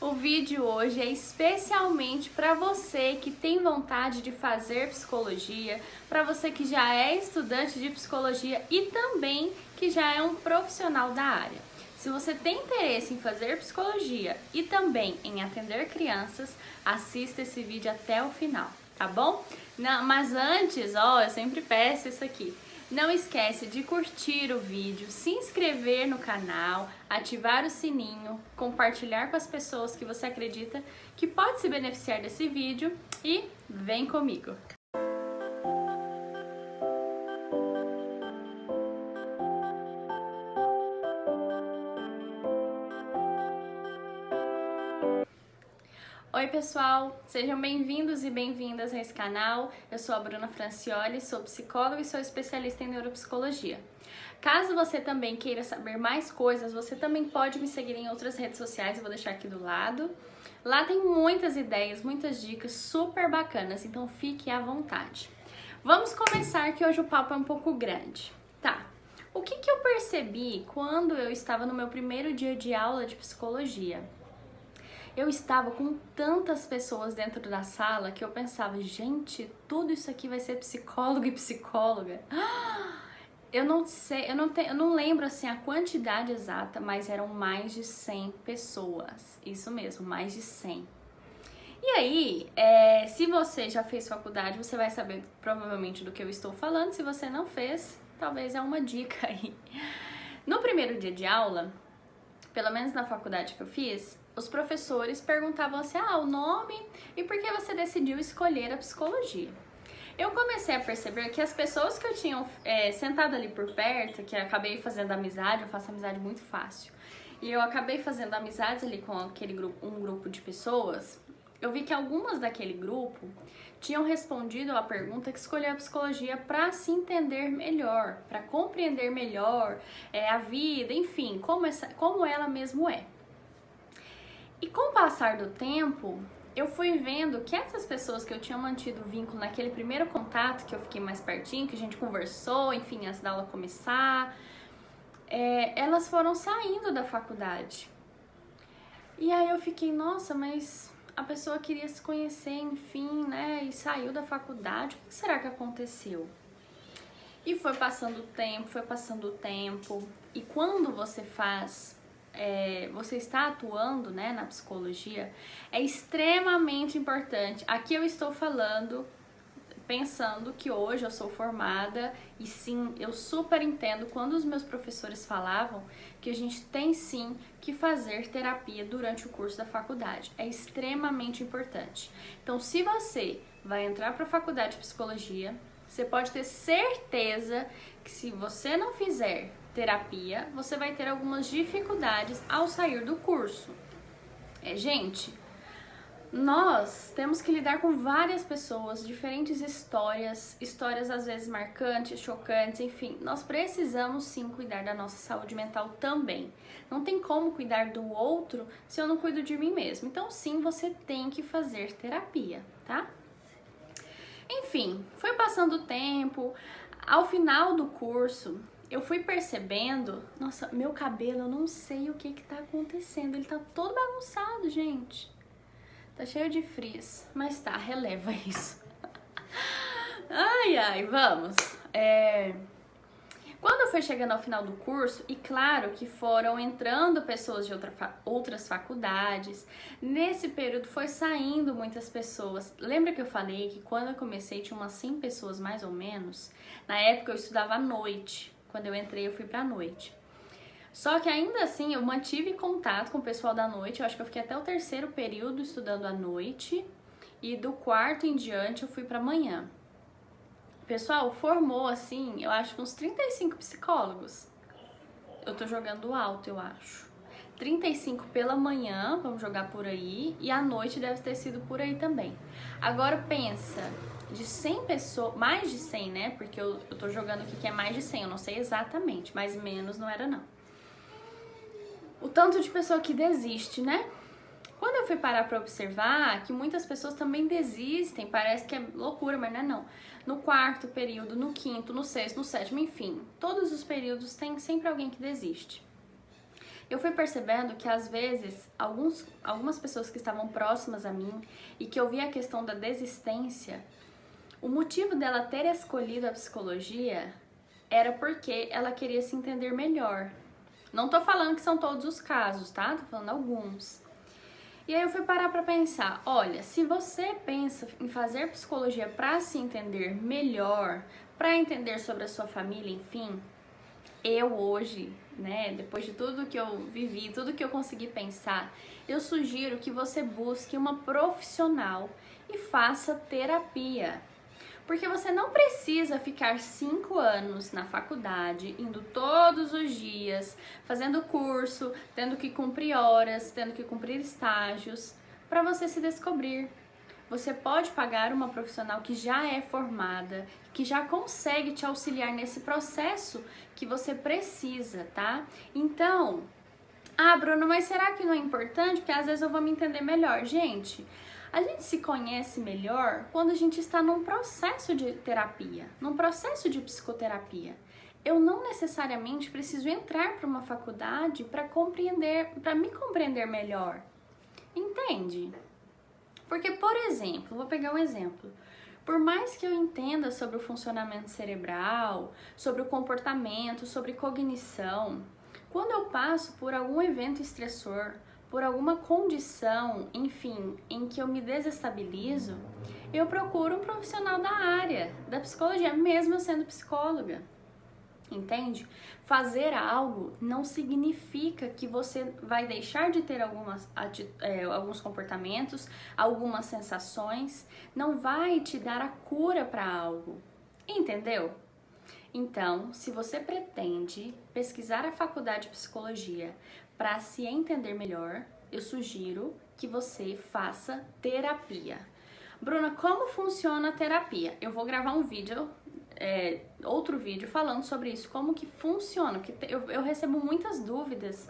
O vídeo hoje é especialmente para você que tem vontade de fazer psicologia, para você que já é estudante de psicologia e também que já é um profissional da área. Se você tem interesse em fazer psicologia e também em atender crianças, assista esse vídeo até o final, tá bom? Não, mas antes, eu sempre peço isso aqui. Não esquece de curtir o vídeo, se inscrever no canal, ativar o sininho, compartilhar com as pessoas que você acredita que pode se beneficiar desse vídeo e vem comigo! Oi pessoal, sejam bem-vindos e bem-vindas a esse canal. Eu sou a Bruna Francioli, sou psicóloga e sou especialista em neuropsicologia. Caso você também queira saber mais coisas, você também pode me seguir em outras redes sociais, eu vou deixar aqui do lado. Lá tem muitas ideias, muitas dicas super bacanas, então fique à vontade. Vamos começar que hoje o papo é um pouco grande. Tá, o que eu percebi quando eu estava no meu primeiro dia de aula de psicologia? Eu estava com tantas pessoas dentro da sala que eu pensava, gente, tudo isso aqui vai ser psicólogo e psicóloga. Eu não sei, eu não lembro assim a quantidade exata, mas eram mais de 100 pessoas. Isso mesmo, mais de 100. E aí, se você já fez faculdade, você vai saber provavelmente do que eu estou falando. Se você não fez, talvez é uma dica aí. No primeiro dia de aula, pelo menos na faculdade que eu fiz, os professores perguntavam assim, o nome e por que você decidiu escolher a psicologia. Eu comecei a perceber que as pessoas que eu tinha sentado ali por perto, que eu acabei fazendo amizade, eu faço amizade muito fácil, e eu acabei fazendo amizades ali com um grupo de pessoas, eu vi que algumas daquele grupo tinham respondido à pergunta que escolheu a psicologia para se entender melhor, para compreender melhor a vida, enfim, como ela mesmo é. E com o passar do tempo, eu fui vendo que essas pessoas que eu tinha mantido vínculo naquele primeiro contato, que eu fiquei mais pertinho, que a gente conversou, enfim, antes da aula começar, elas foram saindo da faculdade. E aí eu fiquei, nossa, mas a pessoa queria se conhecer, enfim, né, e saiu da faculdade, o que será que aconteceu? E foi passando o tempo, e quando você você está atuando, né, na psicologia, é extremamente importante. Aqui eu estou falando, pensando que hoje eu sou formada e sim, eu super entendo quando os meus professores falavam que a gente tem sim que fazer terapia durante o curso da faculdade. É extremamente importante. Então, se você vai entrar para a faculdade de psicologia, você pode ter certeza que se você não fizer terapia, você vai ter algumas dificuldades ao sair do curso. Gente, nós temos que lidar com várias pessoas, diferentes histórias às vezes marcantes, chocantes, enfim. Nós precisamos sim cuidar da nossa saúde mental também. Não tem como cuidar do outro se eu não cuido de mim mesmo. Então sim, você tem que fazer terapia, tá? Enfim, foi passando o tempo, ao final do curso, eu fui percebendo, nossa, meu cabelo, eu não sei o que tá acontecendo, ele tá todo bagunçado, gente. Tá cheio de frizz, mas tá, releva isso. Ai, vamos. Quando eu fui chegando ao final do curso, e claro que foram entrando pessoas de outras faculdades, nesse período foi saindo muitas pessoas. Lembra que eu falei que quando eu comecei tinha umas 100 pessoas mais ou menos? Na época eu estudava à noite, quando eu entrei eu fui pra noite. Só que ainda assim eu mantive contato com o pessoal da noite, eu acho que eu fiquei até o terceiro período estudando à noite, e do quarto em diante eu fui pra manhã. Pessoal, formou assim, eu acho que uns 35 psicólogos. Eu tô jogando alto, eu acho. 35 pela manhã, vamos jogar por aí, e à noite deve ter sido por aí também. Agora pensa, de 100 pessoas, mais de 100, né? Porque eu tô jogando aqui que é mais de 100, eu não sei exatamente, mas menos não era não. O tanto de pessoa que desiste, né? Quando eu fui parar pra observar que muitas pessoas também desistem, parece que é loucura, mas não é não. No quarto período, no quinto, no sexto, no sétimo, enfim, todos os períodos tem sempre alguém que desiste. eu fui percebendo que às vezes algumas pessoas que estavam próximas a mim e que eu via a questão da desistência, o motivo dela ter escolhido a psicologia era porque ela queria se entender melhor. Não tô falando que são todos os casos, tá? Tô falando alguns. E aí eu fui parar pra pensar, olha, se você pensa em fazer psicologia pra se entender melhor, pra entender sobre a sua família, enfim, eu hoje, né, depois de tudo que eu vivi, tudo que eu consegui pensar, eu sugiro que você busque uma profissional e faça terapia. Porque você não precisa ficar 5 anos na faculdade, indo todos os dias, fazendo curso, tendo que cumprir horas, tendo que cumprir estágios, para você se descobrir. Você pode pagar uma profissional que já é formada, que já consegue te auxiliar nesse processo que você precisa, tá? Então, Bruno, mas será que não é importante? Porque às vezes eu vou me entender melhor. Gente, a gente se conhece melhor quando a gente está num processo de terapia, num processo de psicoterapia. Eu não necessariamente preciso entrar para uma faculdade para me compreender melhor. Entende? Porque, por exemplo, vou pegar um exemplo. Por mais que eu entenda sobre o funcionamento cerebral, sobre o comportamento, sobre cognição, quando eu passo por algum evento estressor, por alguma condição, enfim, em que eu me desestabilizo, eu procuro um profissional da área, da psicologia, mesmo eu sendo psicóloga. Entende? Fazer algo não significa que você vai deixar de ter alguns comportamentos, algumas sensações, não vai te dar a cura para algo. Entendeu? Então, se você pretende pesquisar a faculdade de psicologia para se entender melhor, eu sugiro que você faça terapia. Bruna, como funciona a terapia? Eu vou gravar um vídeo, outro vídeo falando sobre isso, como que funciona, porque eu recebo muitas dúvidas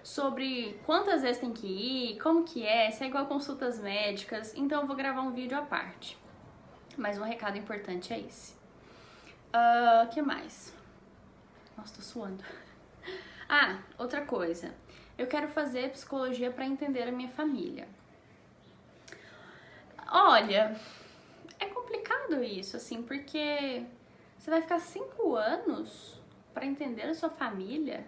sobre quantas vezes tem que ir, como que é, se é igual consultas médicas, então eu vou gravar um vídeo à parte. Mas um recado importante é esse. Que mais? Nossa, tô suando. Outra coisa. Eu quero fazer psicologia para entender a minha família. Olha, é complicado isso, assim, porque você vai ficar 5 anos para entender a sua família.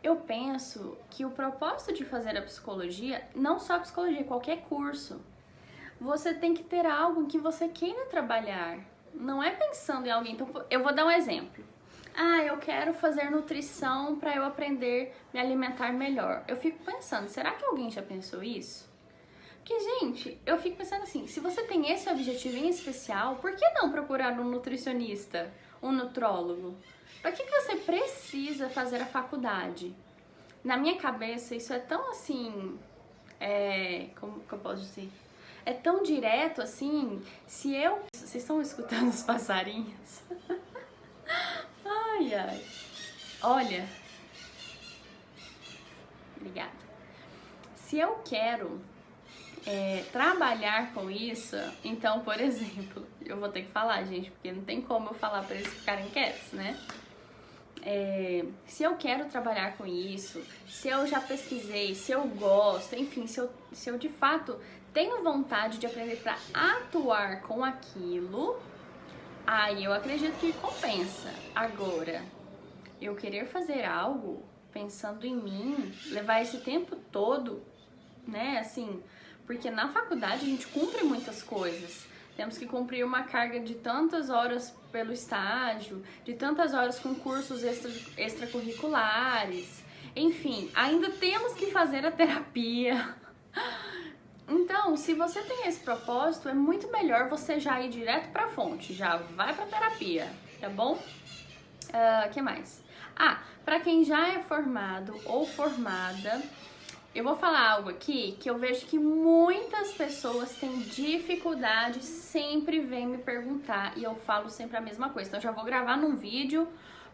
Eu penso que o propósito de fazer a psicologia, não só a psicologia, qualquer curso, você tem que ter algo que você queira trabalhar. Não é pensando em alguém. Então, eu vou dar um exemplo. Eu quero fazer nutrição para eu aprender a me alimentar melhor. Eu fico pensando, será que alguém já pensou isso? Porque, gente, eu fico pensando assim, se você tem esse objetivo em especial, por que não procurar um nutricionista, um nutrólogo? Para que você precisa fazer a faculdade? Na minha cabeça, isso é tão assim, como que eu posso dizer? É tão direto assim, Vocês estão escutando os passarinhos? Ai, ai. Olha. Obrigada. Se eu quero trabalhar com isso, então, por exemplo, eu vou ter que falar, gente, porque não tem como eu falar para eles ficarem quietos, né? Se eu quero trabalhar com isso, se eu já pesquisei, se eu gosto, enfim, se eu de fato tenho vontade de aprender para atuar com aquilo, aí eu acredito que compensa. Agora, eu querer fazer algo pensando em mim, levar esse tempo todo, né, assim, porque na faculdade a gente cumpre muitas coisas. Temos que cumprir uma carga de tantas horas pelo estágio, de tantas horas com cursos extracurriculares. Enfim, ainda temos que fazer a terapia. Então, se você tem esse propósito, é muito melhor você já ir direto pra fonte, já vai pra terapia, tá bom? Que mais? Pra quem já é formado ou formada, eu vou falar algo aqui que eu vejo que muitas pessoas têm dificuldade, sempre vêm me perguntar e eu falo sempre a mesma coisa. Então eu já vou gravar num vídeo,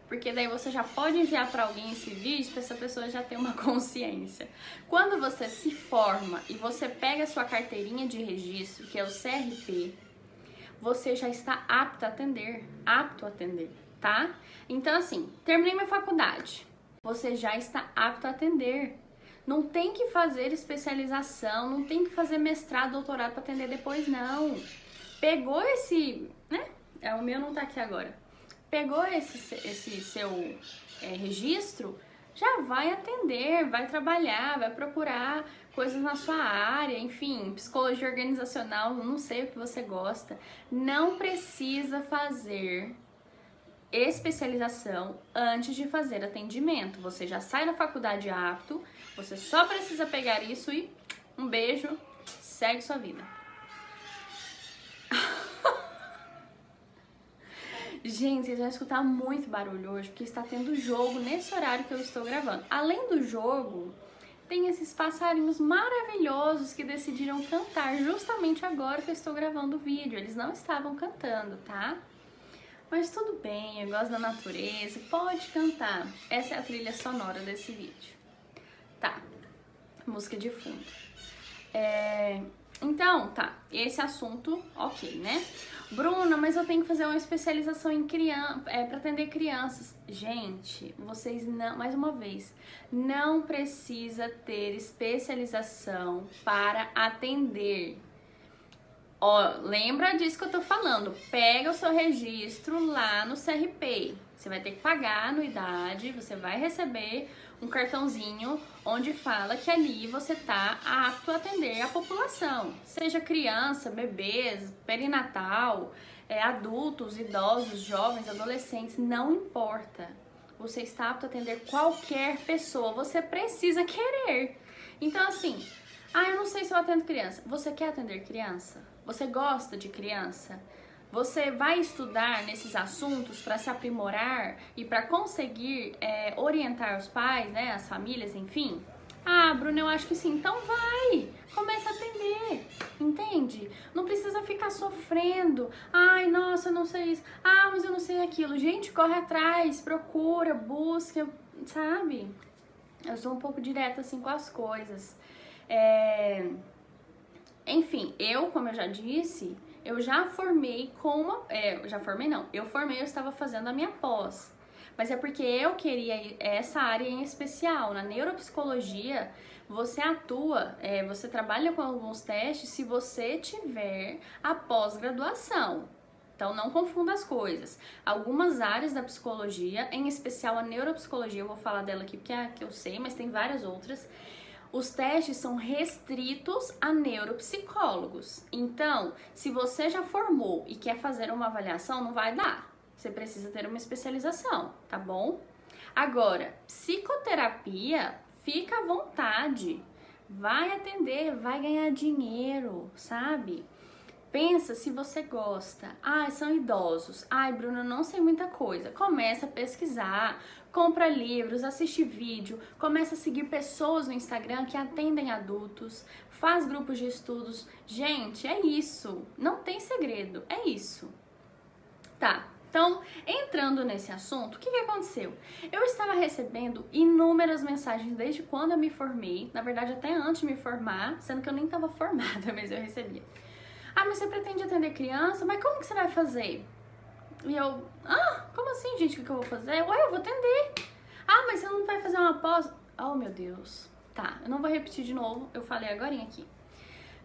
porque daí você já pode enviar para alguém esse vídeo para essa pessoa já ter uma consciência. Quando você se forma e você pega a sua carteirinha de registro, que é o CRP, você já está apto a atender, tá? Então assim, terminei minha faculdade. você já está apto a atender. Não tem que fazer especialização, não tem que fazer mestrado, doutorado para atender depois, não. Pegou esse, né? O meu não tá aqui agora. Pegou esse seu registro, já vai atender, vai trabalhar, vai procurar coisas na sua área, enfim, psicologia organizacional, não sei o que você gosta. Não precisa fazer especialização antes de fazer atendimento. Você já sai da faculdade apto, você só precisa pegar isso e um beijo, segue sua vida. Gente, vocês vão escutar muito barulho hoje, porque está tendo jogo nesse horário que eu estou gravando. Além do jogo, tem esses passarinhos maravilhosos que decidiram cantar justamente agora que eu estou gravando o vídeo. Eles não estavam cantando, tá? Mas tudo bem, eu gosto da natureza, pode cantar. Essa é a trilha sonora desse vídeo. Tá, música de fundo. Então, tá, esse assunto, ok, né? Bruna, mas eu tenho que fazer uma especialização em criança, para atender crianças. Gente, vocês não, mais uma vez, não precisa ter especialização para atender. Ó, lembra disso que eu tô falando, pega o seu registro lá no CRP, você vai ter que pagar a anuidade, você vai receber um cartãozinho onde fala que ali você tá apto a atender a população, seja criança, bebês, perinatal, adultos, idosos, jovens, adolescentes, não importa, você está apto a atender qualquer pessoa, você precisa querer. Então assim, eu não sei se eu atendo criança, você quer atender criança? Você gosta de criança? Você vai estudar nesses assuntos para se aprimorar e para conseguir orientar os pais, né, as famílias, enfim? Bruna, eu acho que sim. Então vai, começa a atender, entende? Não precisa ficar sofrendo. Ai, nossa, eu não sei isso. Mas eu não sei aquilo. Gente, corre atrás, procura, busca, sabe? Eu sou um pouco direta assim com as coisas. Enfim, como eu já disse, eu já formei com uma... eu estava fazendo a minha pós. Mas é porque eu queria essa área em especial. Na neuropsicologia, você atua, você trabalha com alguns testes se você tiver a pós-graduação. Então, não confunda as coisas. Algumas áreas da psicologia, em especial a neuropsicologia, eu vou falar dela aqui porque é a que eu sei, mas tem várias outras. Os testes são restritos a neuropsicólogos. Então, se você já formou e quer fazer uma avaliação, não vai dar. Você precisa ter uma especialização, tá bom? Agora, psicoterapia, fica à vontade. Vai atender, vai ganhar dinheiro, sabe? Pensa se você gosta. São idosos. Bruna, não sei muita coisa. Começa a pesquisar, compra livros, assiste vídeo, começa a seguir pessoas no Instagram que atendem adultos, faz grupos de estudos. Gente, é isso. Não tem segredo, é isso. Tá, então, entrando nesse assunto, o que aconteceu? Eu estava recebendo inúmeras mensagens desde quando eu me formei, na verdade até antes de me formar, sendo que eu nem estava formada, mas eu recebia. Mas você pretende atender criança? Mas como que você vai fazer? E eu, como assim, gente, o que eu vou fazer? Eu vou atender. Mas você não vai fazer uma pós? Oh, meu Deus. Tá, eu não vou repetir de novo, eu falei agorinha aqui.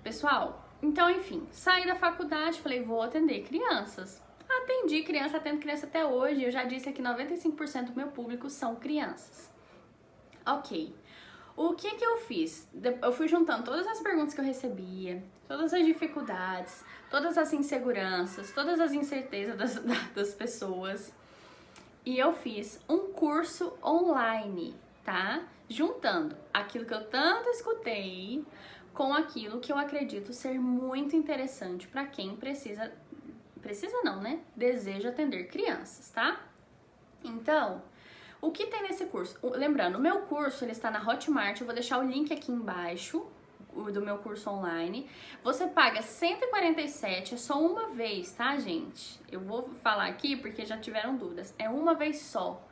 Pessoal, então, enfim, saí da faculdade, falei, vou atender crianças. Atendi criança, atendo criança até hoje. Eu já disse aqui, 95% do meu público são crianças. Ok. O que eu fiz? Eu fui juntando todas as perguntas que eu recebia, todas as dificuldades, todas as inseguranças, todas as incertezas das pessoas. E eu fiz um curso online, tá? Juntando aquilo que eu tanto escutei com aquilo que eu acredito ser muito interessante para quem precisa não, né? Deseja atender crianças, tá? Então, o que tem nesse curso? Lembrando, o meu curso ele está na Hotmart, eu vou deixar o link aqui embaixo do meu curso online. Você paga 147, é só uma vez, tá, gente? Eu vou falar aqui porque já tiveram dúvidas. É uma vez só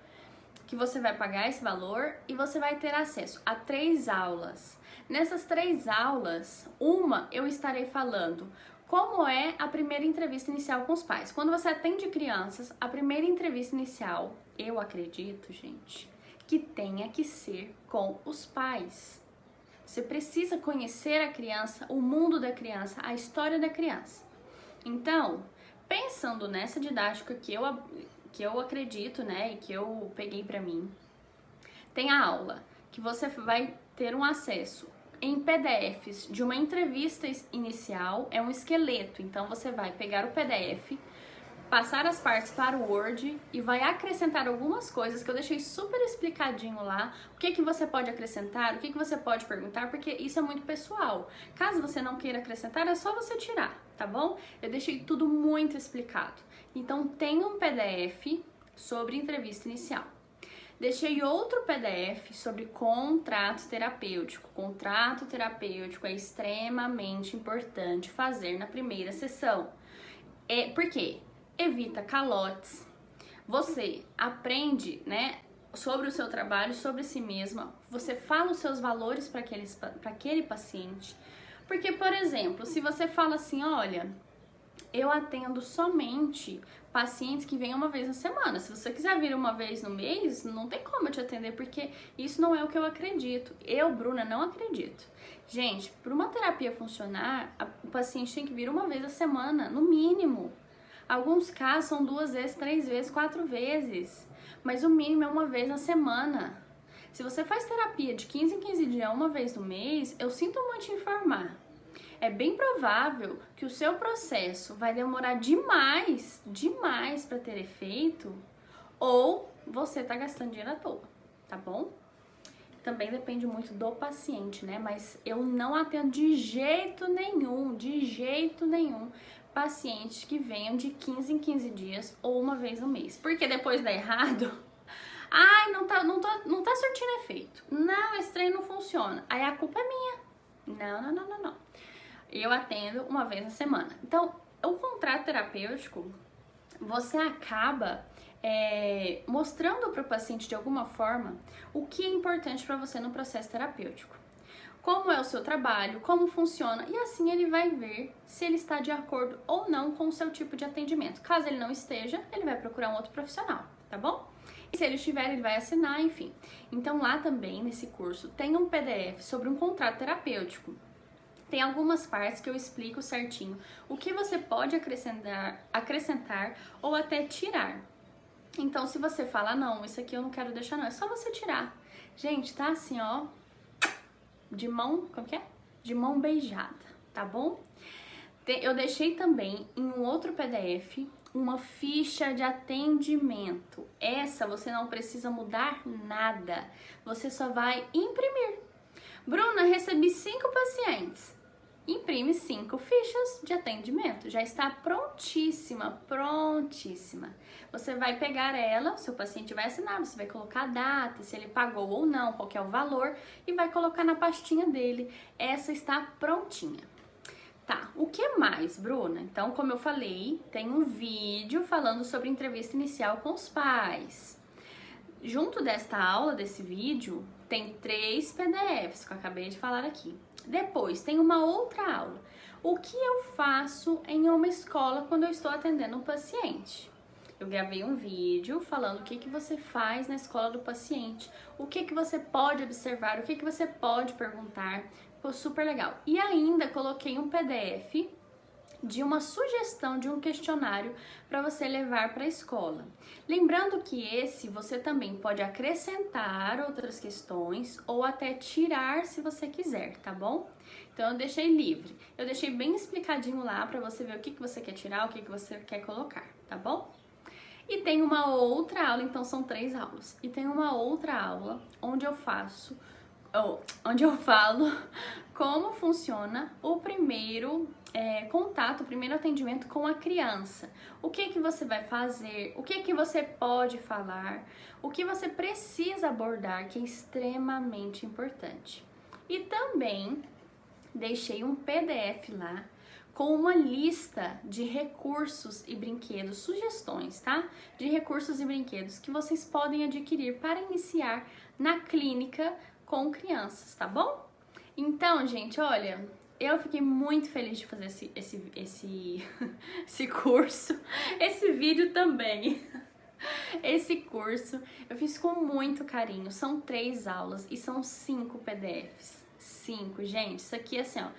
que você vai pagar esse valor e você vai ter acesso a 3 aulas. Nessas 3 aulas, uma eu estarei falando como é a primeira entrevista inicial com os pais. Quando você atende crianças, a primeira entrevista inicial, eu acredito, gente, que tenha que ser com os pais. Você precisa conhecer a criança, o mundo da criança, a história da criança. Então, pensando nessa didática que eu acredito, né, e que eu peguei pra mim, tem a aula que você vai ter um acesso em PDFs de uma entrevista inicial, é um esqueleto. Então você vai pegar o PDF, passar as partes para o Word e vai acrescentar algumas coisas que eu deixei super explicadinho lá. O que que você pode acrescentar, o que que você pode perguntar, porque isso é muito pessoal. Caso você não queira acrescentar, é só você tirar, tá bom? Eu deixei tudo muito explicado. Então tem um PDF sobre entrevista inicial. Deixei outro PDF sobre contrato terapêutico. Contrato terapêutico é extremamente importante fazer na primeira sessão. Por quê? Evita calotes. Você aprende, né, sobre o seu trabalho, sobre si mesma. Você fala os seus valores para aquele paciente. Porque, por exemplo, se você fala assim, olha, eu atendo somente pacientes que vêm uma vez na semana. Se você quiser vir uma vez no mês, não tem como eu te atender, porque isso não é o que eu acredito. Eu, Bruna, não acredito. Gente, para uma terapia funcionar, o paciente tem que vir uma vez a semana, no mínimo. Alguns casos são 2 vezes, 3 vezes, 4 vezes. Mas o mínimo é uma vez na semana. Se você faz terapia de 15 em 15 dias, uma vez no mês, eu sinto muito te informar. É bem provável que o seu processo vai demorar demais para ter efeito, ou você tá gastando dinheiro à toa, tá bom? Também depende muito do paciente, né? Mas eu não atendo de jeito nenhum, pacientes que venham de 15 em 15 dias ou uma vez no mês. Porque depois dá errado. Ai, não tá surtindo efeito. Não, esse treino não funciona. Aí a culpa é minha. Não. Eu atendo uma vez na semana. Então, o contrato terapêutico, você acaba mostrando para o paciente de alguma forma o que é importante para você no processo terapêutico. Como é o seu trabalho, como funciona, e assim ele vai ver se ele está de acordo ou não com o seu tipo de atendimento. Caso ele não esteja, ele vai procurar um outro profissional, tá bom? E se ele estiver, ele vai assinar, enfim. Então lá também, nesse curso, tem um PDF sobre um contrato terapêutico. Tem algumas partes que eu explico certinho o que você pode acrescentar ou até tirar. Então, se você fala, não, isso aqui eu não quero deixar não, é só você tirar. Gente, tá assim, ó, de mão, como que é? De mão beijada, tá bom? Eu deixei também em um outro PDF uma ficha de atendimento. Essa você não precisa mudar nada, você só vai imprimir. Bruna, recebi 5 pacientes. Imprime 5 fichas de atendimento. Já está prontíssima. Você vai pegar ela, seu paciente vai assinar, você vai colocar a data, se ele pagou ou não, qual que é o valor, e vai colocar na pastinha dele. Essa está prontinha. Tá, o que mais, Bruna? Então, como eu falei, tem um vídeo falando sobre entrevista inicial com os pais. Junto desta aula, desse vídeo, tem 3 PDFs que eu acabei de falar aqui. Depois, tem uma outra aula. O que eu faço em uma escola quando eu estou atendendo um paciente? Eu gravei um vídeo falando o que você faz na escola do paciente, o que você pode observar, o que você pode perguntar. Ficou super legal. E ainda coloquei um PDF de uma sugestão de um questionário para você levar para a escola. Lembrando que esse você também pode acrescentar outras questões ou até tirar se você quiser, tá bom? Então eu deixei livre. Eu deixei bem explicadinho lá para você ver o que você quer tirar, o que você quer colocar, tá bom? E tem uma outra aula, então são 3 aulas. E tem uma outra aula onde eu falo como funciona o primeiro contato, o primeiro atendimento com a criança. O que você vai fazer, o que você pode falar, o que você precisa abordar, que é extremamente importante. E também deixei um PDF lá com uma lista de recursos e brinquedos, sugestões, tá? De recursos e brinquedos que vocês podem adquirir para iniciar na clínica com crianças, tá bom? Então, gente, olha, eu fiquei muito feliz de fazer esse curso, esse vídeo também. Esse curso eu fiz com muito carinho. São 3 aulas e são 5 PDFs. 5, gente. Isso aqui, assim, ó.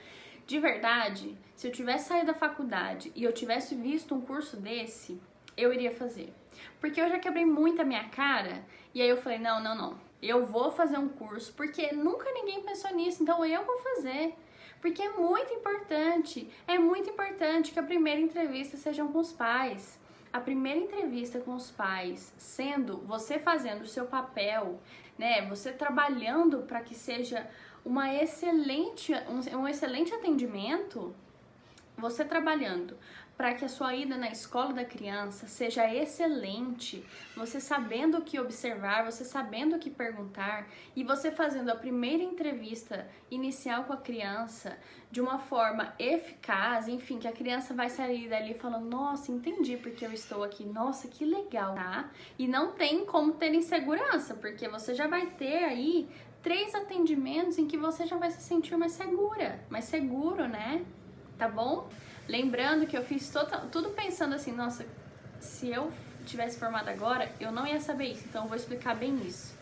De verdade, se eu tivesse saído da faculdade e eu tivesse visto um curso desse, eu iria fazer. Porque eu já quebrei muito a minha cara e aí eu falei, não, não, não. Eu vou fazer um curso porque nunca ninguém pensou nisso, então eu vou fazer. Porque é muito importante que a primeira entrevista seja com os pais. A primeira entrevista com os pais, sendo você fazendo o seu papel, né, você trabalhando para que seja um excelente atendimento, você trabalhando para que a sua ida na escola da criança seja excelente, você sabendo o que observar, você sabendo o que perguntar e você fazendo a primeira entrevista inicial com a criança de uma forma eficaz, enfim, que a criança vai sair dali falando, nossa, entendi porque eu estou aqui, nossa, que legal, tá? E não tem como ter insegurança, porque você já vai ter aí 3 atendimentos em que você já vai se sentir mais segura, mais seguro, né? Tá bom? Lembrando que eu fiz tudo pensando assim, nossa, se eu tivesse formado agora, eu não ia saber isso, então eu vou explicar bem isso.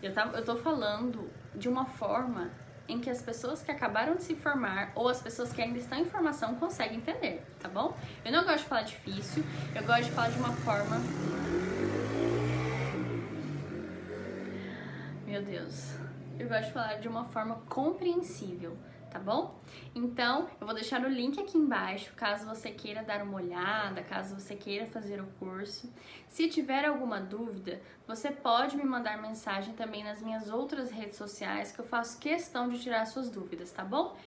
Eu tô falando de uma forma em que as pessoas que acabaram de se formar ou as pessoas que ainda estão em formação conseguem entender, tá bom? Eu não gosto de falar difícil, eu gosto de falar de uma forma... Meu Deus. Eu gosto de falar de uma forma compreensível, tá bom? Então, eu vou deixar o link aqui embaixo, caso você queira dar uma olhada, caso você queira fazer o curso. Se tiver alguma dúvida, você pode me mandar mensagem também nas minhas outras redes sociais, que eu faço questão de tirar suas dúvidas, tá bom?